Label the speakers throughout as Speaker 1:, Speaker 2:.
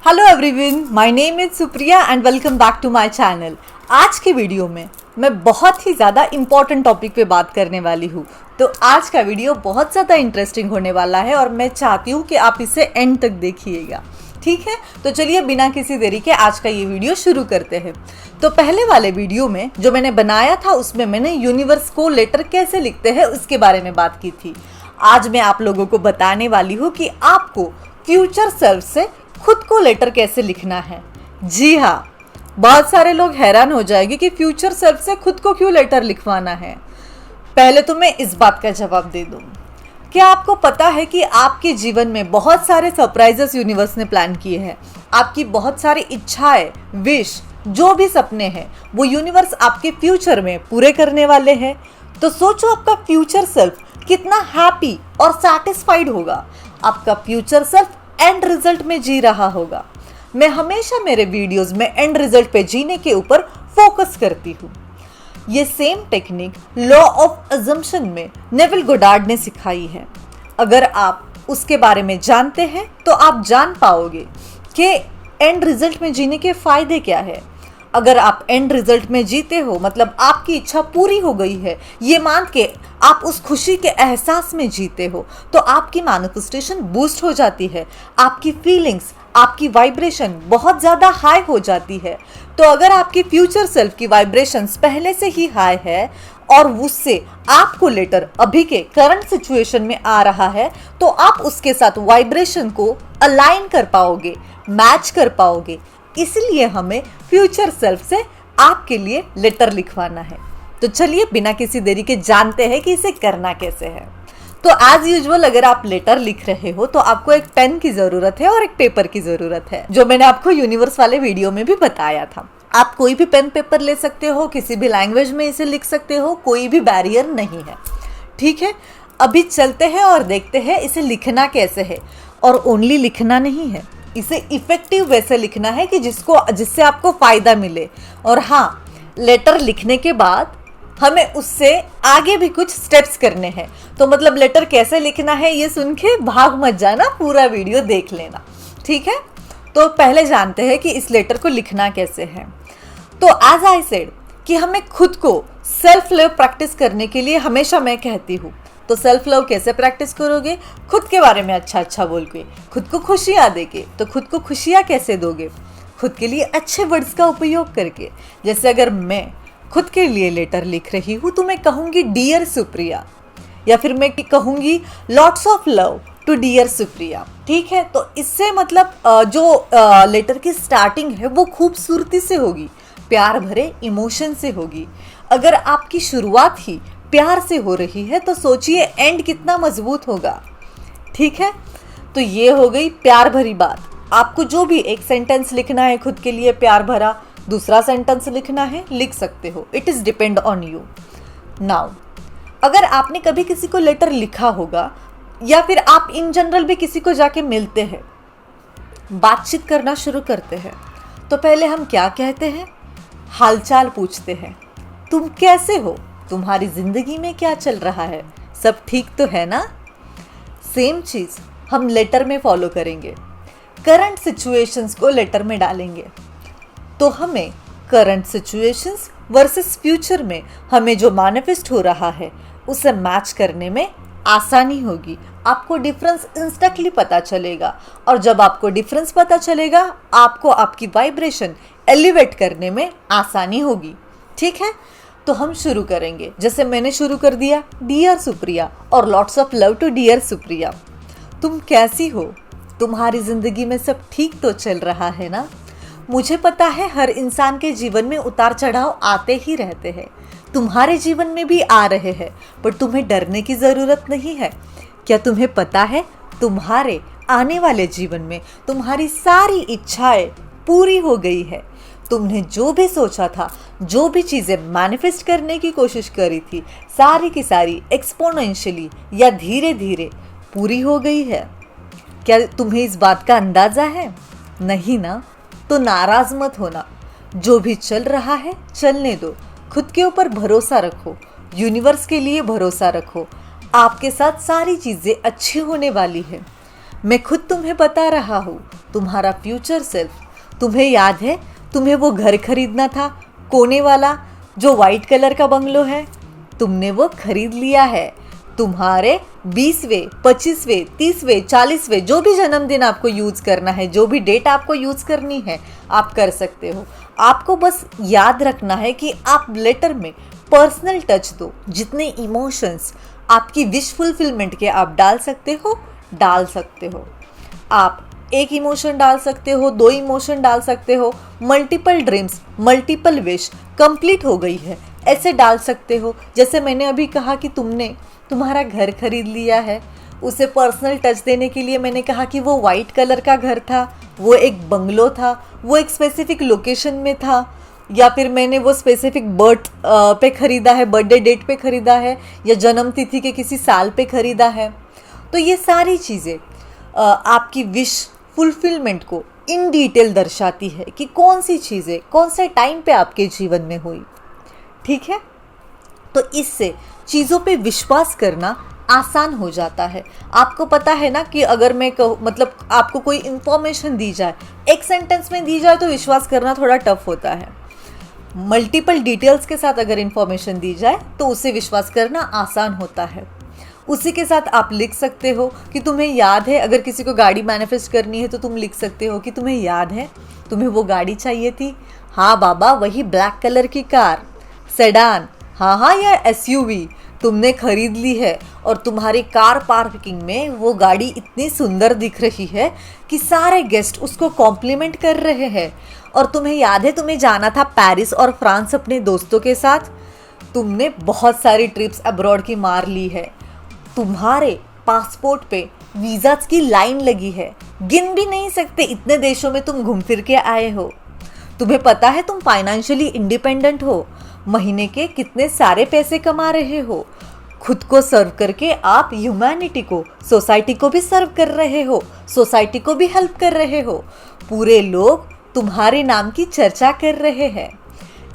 Speaker 1: Hello everyone, my name is Supriya and welcome back to my channel. आज के video में मैं बहुत ही ज़्यादा इम्पॉर्टेंट टॉपिक पे बात करने वाली हूँ। तो आज का वीडियो बहुत ज़्यादा इंटरेस्टिंग होने वाला है और मैं चाहती हूँ कि आप इसे एंड तक देखिएगा। ठीक है, तो चलिए बिना किसी देरी के आज का ये वीडियो शुरू करते हैं। तो पहले वाले वीडियो में जो मैंने बनाया था उसमें मैंने यूनिवर्स को लेटर कैसे लिखते हैं उसके बारे में बात की थी। आज मैं आप लोगों को बताने वाली हूँ कि आपको फ्यूचर सेल्फ से खुद को लेटर कैसे लिखना है। जी हाँ, बहुत सारे लोग हैरान हो जाएंगे कि फ्यूचर सेल्फ से खुद को क्यों लेटर लिखवाना है। पहले तो मैं इस बात का जवाब दे दूं, क्या आपको पता है कि आपके जीवन में बहुत सारे सरप्राइजेस यूनिवर्स ने प्लान किए हैं। आपकी बहुत सारी इच्छाएं, विश, जो भी सपने हैं वो यूनिवर्स आपके फ्यूचर में पूरे करने वाले हैं। तो सोचो आपका फ्यूचर सेल्फ कितना हैप्पी और सैटिस्फाइड होगा। आपका फ्यूचर सेल्फ एंड रिजल्ट में जी रहा होगा। मैं हमेशा मेरे वीडियोस में एंड रिजल्ट पे जीने के ऊपर फोकस करती हूँ। ये same technique law of assumption में नेविल गोडार्ड ने सिखाई है। अगर आप उसके बारे में जानते हैं तो आप जान पाओगे कि एंड रिजल्ट में जीने के फायदे क्या है। अगर आप एंड रिजल्ट में जीते हो मतलब आपकी इच्छा पूरी हो गई है, ये मान के आप उस खुशी के एहसास में जीते हो, तो आपकी मैनिफेस्टेशन बूस्ट हो जाती है। आपकी फीलिंग्स, आपकी वाइब्रेशन बहुत ज़्यादा हाई हो जाती है। तो अगर आपकी फ्यूचर सेल्फ की वाइब्रेशंस पहले से ही हाई है और उससे आपको लेटर अभी के करंट सिचुएशन में आ रहा है, तो आप उसके साथ वाइब्रेशन को अलाइन कर पाओगे, मैच कर पाओगे। इसलिए हमें फ्यूचर सेल्फ से आपके लिए लेटर लिखवाना है। तो चलिए बिना किसी देरी के जानते हैं कि इसे करना कैसे है। तो एज यूजुअल अगर आप लेटर लिख रहे हो तो आपको एक पेन की जरूरत है और एक पेपर की जरूरत है, जो मैंने आपको यूनिवर्स वाले वीडियो में भी बताया था। आप कोई भी पेन पेपर ले सकते हो, किसी भी लैंग्वेज में इसे लिख सकते हो, कोई भी बैरियर नहीं है। ठीक है, अभी चलते हैं और देखते हैं इसे लिखना कैसे है। और ओनली लिखना नहीं है, इसे इफेक्टिव वैसे लिखना है कि जिससे आपको फायदा मिले। और हाँ, लेटर लिखने के बाद हमें उससे आगे भी कुछ स्टेप्स करने हैं। तो मतलब लेटर कैसे लिखना है ये सुन के भाग मत जाना, पूरा वीडियो देख लेना। ठीक है, तो पहले जानते हैं कि इस लेटर को लिखना कैसे है। तो एज आई सेड कि हमें खुद को सेल्फ लव प्रैक्टिस करने के लिए हमेशा मैं कहती हूँ। तो सेल्फ लव कैसे प्रैक्टिस करोगे? खुद के बारे में अच्छा अच्छा बोल के, खुद को खुशियाँ दे के। तो खुद को खुशियाँ कैसे दोगे? खुद के लिए अच्छे वर्ड्स का उपयोग करके। जैसे अगर मैं खुद के लिए लेटर लिख रही हूँ तो मैं कहूँगी डियर सुप्रिया, या फिर मैं कहूँगी lots of love to dear Supriya. ठीक है, तो इससे मतलब जो लेटर की स्टार्टिंग है वो खूबसूरती से होगी, प्यार भरे इमोशन से होगी। अगर आपकी शुरुआत ही प्यार से हो रही है तो सोचिए एंड कितना मजबूत होगा। ठीक है, तो ये हो गई प्यार भरी बात। आपको जो भी एक सेंटेंस लिखना है खुद के लिए प्यार भरा, दूसरा सेंटेंस लिखना है, लिख सकते हो। It is depend on you. Now अगर आपने कभी किसी को लेटर लिखा होगा या फिर आप इन जनरल भी किसी को जाके मिलते हैं, बातचीत करना शुरू करते हैं, तो पहले हम क्या कहते हैं? हालचाल पूछते हैं। तुम कैसे हो? तुम्हारी जिंदगी में क्या चल रहा है? सब ठीक तो है ना? सेम चीज हम लेटर में फॉलो करेंगे। करंट सिचुएशंस को लेटर में डालेंगे तो हमें करंट सिचुएशंस वर्सेस फ्यूचर में हमें जो मैनिफेस्ट हो रहा है उसे मैच करने में आसानी होगी। आपको डिफरेंस इंस्टेंटली पता चलेगा, और जब आपको डिफरेंस पता चलेगा आपको आपकी वाइब्रेशन एलिवेट करने में आसानी होगी। ठीक है, तो हम शुरू करेंगे। जैसे मैंने शुरू कर दिया, डियर सुप्रिया और lots of love to dear Supriya. तुम कैसी हो? तुम्हारी जिंदगी में सब ठीक तो चल रहा है ना? मुझे पता है हर इंसान के जीवन में उतार चढ़ाव आते ही रहते हैं, तुम्हारे जीवन में भी आ रहे हैं, पर तुम्हें डरने की ज़रूरत नहीं है। क्या तुम्हें पता है तुम्हारे आने वाले जीवन में तुम्हारी सारी इच्छाएं पूरी हो गई है। तुमने जो भी सोचा था, जो भी चीज़ें मैनिफेस्ट करने की कोशिश करी थी, सारी की सारी एक्सपोनेंशियली या धीरे धीरे पूरी हो गई है। क्या तुम्हें इस बात का अंदाज़ा है? नहीं ना? तो नाराज मत होना। जो भी चल रहा है चलने दो। खुद के ऊपर भरोसा रखो, यूनिवर्स के लिए भरोसा रखो। आपके साथ सारी चीज़ें अच्छी होने वाली है। मैं खुद तुम्हें बता रहा हूँ, तुम्हारा फ्यूचर सेल्फ। तुम्हें याद है, तुम्हें वो घर खरीदना था, कोने वाला जो वाइट कलर का बंगलो है? तुमने वो खरीद लिया है। तुम्हारे 20वें, 25वें, 30वें, 40वें जो भी जन्मदिन आपको यूज़ करना है, जो भी डेट आपको यूज़ करनी है, आप कर सकते हो। आपको बस याद रखना है कि आप लेटर में पर्सनल टच दो। जितने इमोशंस आपकी विश फुलफिलमेंट के आप डाल सकते हो, डाल सकते हो। आप एक इमोशन डाल सकते हो, 2 इमोशन डाल सकते हो, multiple dreams, multiple wish complete हो गई है, ऐसे डाल सकते हो। जैसे मैंने अभी कहा कि तुमने तुम्हारा घर खरीद लिया है, उसे पर्सनल टच देने के लिए मैंने कहा कि वो वाइट कलर का घर था, वो एक बंगलो था, वो एक स्पेसिफिक लोकेशन में था, या फिर मैंने वो स्पेसिफिक बर्थ पे ख़रीदा है, बर्थडे डेट पे ख़रीदा है, या जन्म तिथि के किसी साल पे ख़रीदा है। तो ये सारी चीज़ें आपकी विश फुलफिलमेंट को इन डिटेल दर्शाती है कि कौन सी चीज़ें कौन से टाइम पे आपके जीवन में हुई। ठीक है, तो इससे चीज़ों पे विश्वास करना आसान हो जाता है। आपको पता है ना कि अगर मैं मतलब आपको कोई इन्फॉर्मेशन दी जाए, एक सेंटेंस में दी जाए तो विश्वास करना थोड़ा टफ होता है। मल्टीपल डिटेल्स के साथ अगर इन्फॉर्मेशन दी जाए तो उसे विश्वास करना आसान होता है। उसी के साथ आप लिख सकते हो कि तुम्हें याद है, अगर किसी को गाड़ी मैनिफेस्ट करनी है तो तुम लिख सकते हो कि तुम्हें याद है, तुम्हें वो गाड़ी चाहिए थी। हाँ बाबा, वही ब्लैक कलर की कार, सेडान, हाँ, या एसयूवी तुमने खरीद ली है, और तुम्हारी कार पार्किंग में वो गाड़ी इतनी सुंदर दिख रही है कि सारे गेस्ट उसको कॉम्प्लीमेंट कर रहे हैं। और तुम्हें याद है, तुम्हें जाना था पेरिस और फ्रांस अपने दोस्तों के साथ। तुमने बहुत सारी ट्रिप्स अब्रॉड की मार ली है, तुम्हारे पासपोर्ट पे वीज़ास की लाइन लगी है, गिन भी नहीं सकते इतने देशों में तुम घूम फिर के आए हो। तुम्हें पता है तुम फाइनेंशियली इंडिपेंडेंट हो, महीने के कितने सारे पैसे कमा रहे हो, खुद को सर्व करके आप ह्यूमैनिटी को, सोसाइटी को भी सर्व कर रहे हो, सोसाइटी को भी हेल्प कर रहे हो, पूरे लोग तुम्हारे नाम की चर्चा कर रहे हैं।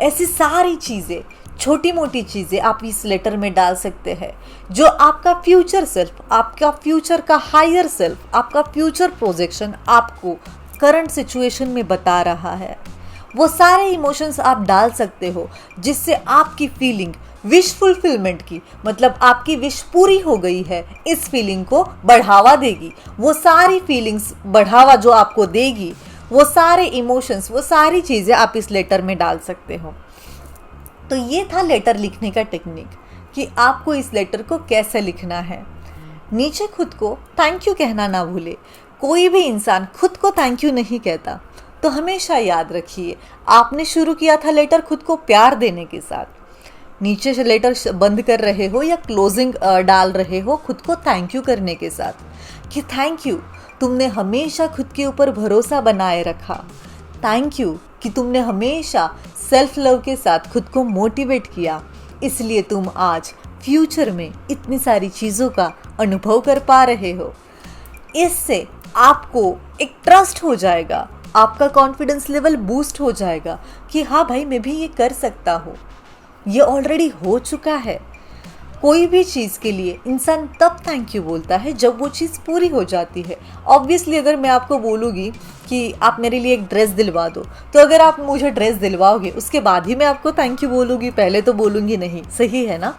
Speaker 1: ऐसी सारी चीज़ें, छोटी मोटी चीज़ें आप इस लेटर में डाल सकते हैं, जो आपका फ्यूचर सेल्फ, आपका फ्यूचर का हायर सेल्फ, आपका फ्यूचर प्रोजेक्शन आपको करंट सिचुएशन में बता रहा है। वो सारे इमोशंस आप डाल सकते हो जिससे आपकी फीलिंग विश फुलफिलमेंट की, मतलब आपकी विश पूरी हो गई है, इस फीलिंग को बढ़ावा देगी। वो सारी फीलिंग्स बढ़ावा जो आपको देगी, वो सारे इमोशंस, वो सारी चीज़ें आप इस लेटर में डाल सकते हो। तो ये था लेटर लिखने का टेक्निक कि आपको इस लेटर को कैसे लिखना है। नीचे खुद को थैंक यू कहना ना भूले। कोई भी इंसान खुद को थैंक यू नहीं कहता, तो हमेशा याद रखिए, आपने शुरू किया था लेटर खुद को प्यार देने के साथ। नीचे से लेटर बंद कर रहे हो या क्लोजिंग डाल रहे हो खुद को थैंक यू करने के साथ कि थैंक यू, तुमने हमेशा खुद के ऊपर भरोसा बनाए रखा। थैंक यू कि तुमने हमेशा सेल्फ लव के साथ खुद को मोटिवेट किया, इसलिए तुम आज फ्यूचर में इतनी सारी चीज़ों का अनुभव कर पा रहे हो। इससे आपको एक ट्रस्ट हो जाएगा, आपका कॉन्फिडेंस लेवल बूस्ट हो जाएगा कि हाँ भाई, मैं भी ये कर सकता हूँ, ये ऑलरेडी हो चुका है। कोई भी चीज़ के लिए इंसान तब थैंक यू बोलता है जब वो चीज़ पूरी हो जाती है। ऑब्वियसली अगर मैं आपको बोलूँगी कि आप मेरे लिए एक ड्रेस दिलवा दो, तो अगर आप मुझे ड्रेस दिलवाओगे उसके बाद ही मैं आपको थैंक यू बोलूँगी, पहले तो बोलूँगी नहीं, सही है ना।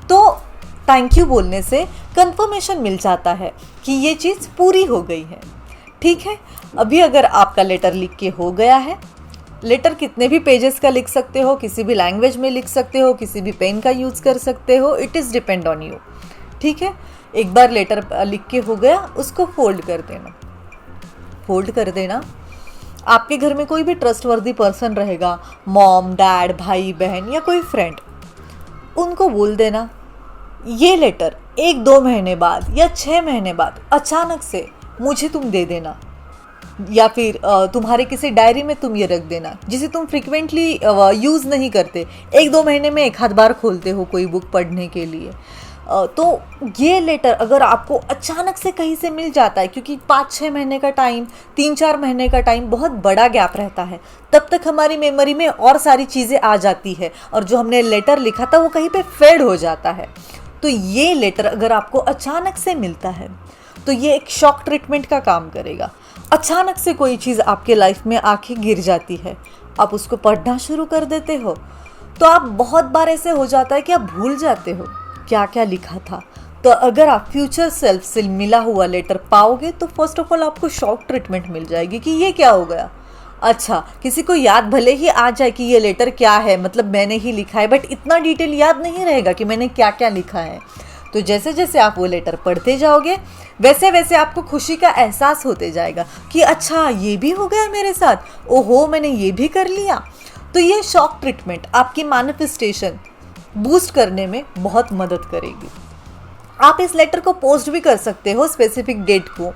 Speaker 1: तो थैंक यू बोलने से कंफर्मेशन मिल जाता है कि ये चीज़ पूरी हो गई है। ठीक है, अभी अगर आपका लेटर लिख के हो गया है, लेटर कितने भी पेजेस का लिख सकते हो, किसी भी लैंग्वेज में लिख सकते हो, किसी भी पेन का यूज़ कर सकते हो, it is depend on you. ठीक है, एक बार लेटर लिख के हो गया, उसको फोल्ड कर देना। फोल्ड कर देना, आपके घर में कोई भी ट्रस्टवर्दी पर्सन रहेगा, मॉम, डैड, भाई बहन या कोई फ्रेंड, उनको बोल देना ये लेटर 1-2 महीने बाद या 6 महीने बाद अचानक से मुझे तुम दे देना, या फिर तुम्हारे किसी डायरी में तुम ये रख देना जिसे तुम फ्रिक्वेंटली यूज़ नहीं करते, 1-2 महीने में एक आध बार खोलते हो कोई बुक पढ़ने के लिए। तो ये लेटर अगर आपको अचानक से कहीं से मिल जाता है, क्योंकि 5-6 महीने का टाइम, 3-4 महीने का टाइम बहुत बड़ा गैप रहता है, तब तक हमारी मेमोरी में और सारी चीज़ें आ जाती है और जो हमने लेटर लिखा था वो कहीं पे फेड हो जाता है। तो ये लेटर अगर आपको अचानक से मिलता है तो ये एक शॉक ट्रीटमेंट का काम करेगा। अचानक से कोई चीज़ आपके लाइफ में आके गिर जाती है, आप उसको पढ़ना शुरू कर देते हो, तो आप बहुत बार ऐसे हो जाता है कि आप भूल जाते हो क्या क्या लिखा था। तो अगर आप फ्यूचर सेल्फ से मिला हुआ लेटर पाओगे तो फर्स्ट ऑफ ऑल आपको शॉक ट्रीटमेंट मिल जाएगी कि ये क्या हो गया। अच्छा, किसी को याद भले ही आ जाए कि ये लेटर क्या है, मतलब मैंने ही लिखा है, बट इतना डिटेल याद नहीं रहेगा कि मैंने क्या क्या लिखा है। तो जैसे जैसे आप वो लेटर पढ़ते जाओगे वैसे वैसे आपको खुशी का एहसास होते जाएगा कि अच्छा ये भी हो गया मेरे साथ, ओहो मैंने ये भी कर लिया। तो ये शॉक ट्रीटमेंट आपकी मैनिफेस्टेशन बूस्ट करने में बहुत मदद करेगी। आप इस लेटर को पोस्ट भी कर सकते हो स्पेसिफिक डेट को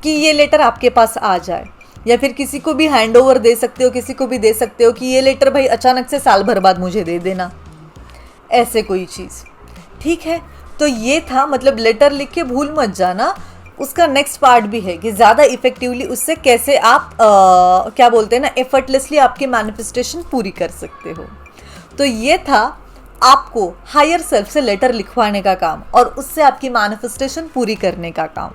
Speaker 1: कि ये लेटर आपके पास आ जाए, या फिर किसी को भी हैंड ओवर दे सकते हो, किसी को भी दे सकते हो कि ये लेटर भाई अचानक से साल भर बाद मुझे दे देना, ऐसे कोई चीज़। ठीक है, तो ये था, मतलब लेटर लिख के भूल मत जाना। उसका नेक्स्ट पार्ट भी है कि ज़्यादा इफेक्टिवली उससे कैसे आप क्या बोलते हैं ना, एफर्टलेसली आपकी मैनिफेस्टेशन पूरी कर सकते हो। तो ये था आपको हायर सेल्फ से लेटर लिखवाने का काम और उससे आपकी मैनिफेस्टेशन पूरी करने का काम।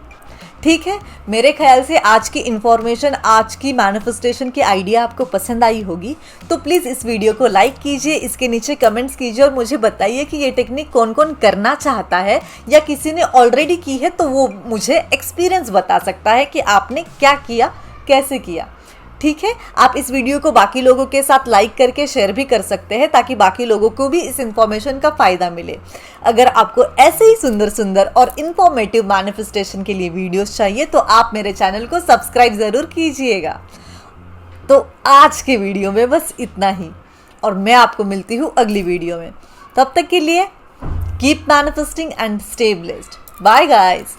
Speaker 1: ठीक है, मेरे ख्याल से आज की इन्फॉर्मेशन, आज की मैनिफेस्टेशन की आइडिया आपको पसंद आई होगी। तो प्लीज़ इस वीडियो को लाइक कीजिए, इसके नीचे कमेंट्स कीजिए और मुझे बताइए कि ये टेक्निक कौन कौन करना चाहता है, या किसी ने ऑलरेडी की है तो वो मुझे एक्सपीरियंस बता सकता है कि आपने क्या किया, कैसे किया। ठीक है, आप इस वीडियो को बाकी लोगों के साथ लाइक करके शेयर भी कर सकते हैं ताकि बाकी लोगों को भी इस इन्फॉर्मेशन का फ़ायदा मिले। अगर आपको ऐसे ही सुंदर सुंदर और इन्फॉर्मेटिव मैनिफेस्टेशन के लिए वीडियोस चाहिए तो आप मेरे चैनल को सब्सक्राइब ज़रूर कीजिएगा। तो आज के वीडियो में बस इतना ही, और मैं आपको मिलती हूँ अगली वीडियो में। तब तक के लिए keep manifesting and stay blessed. Bye guys.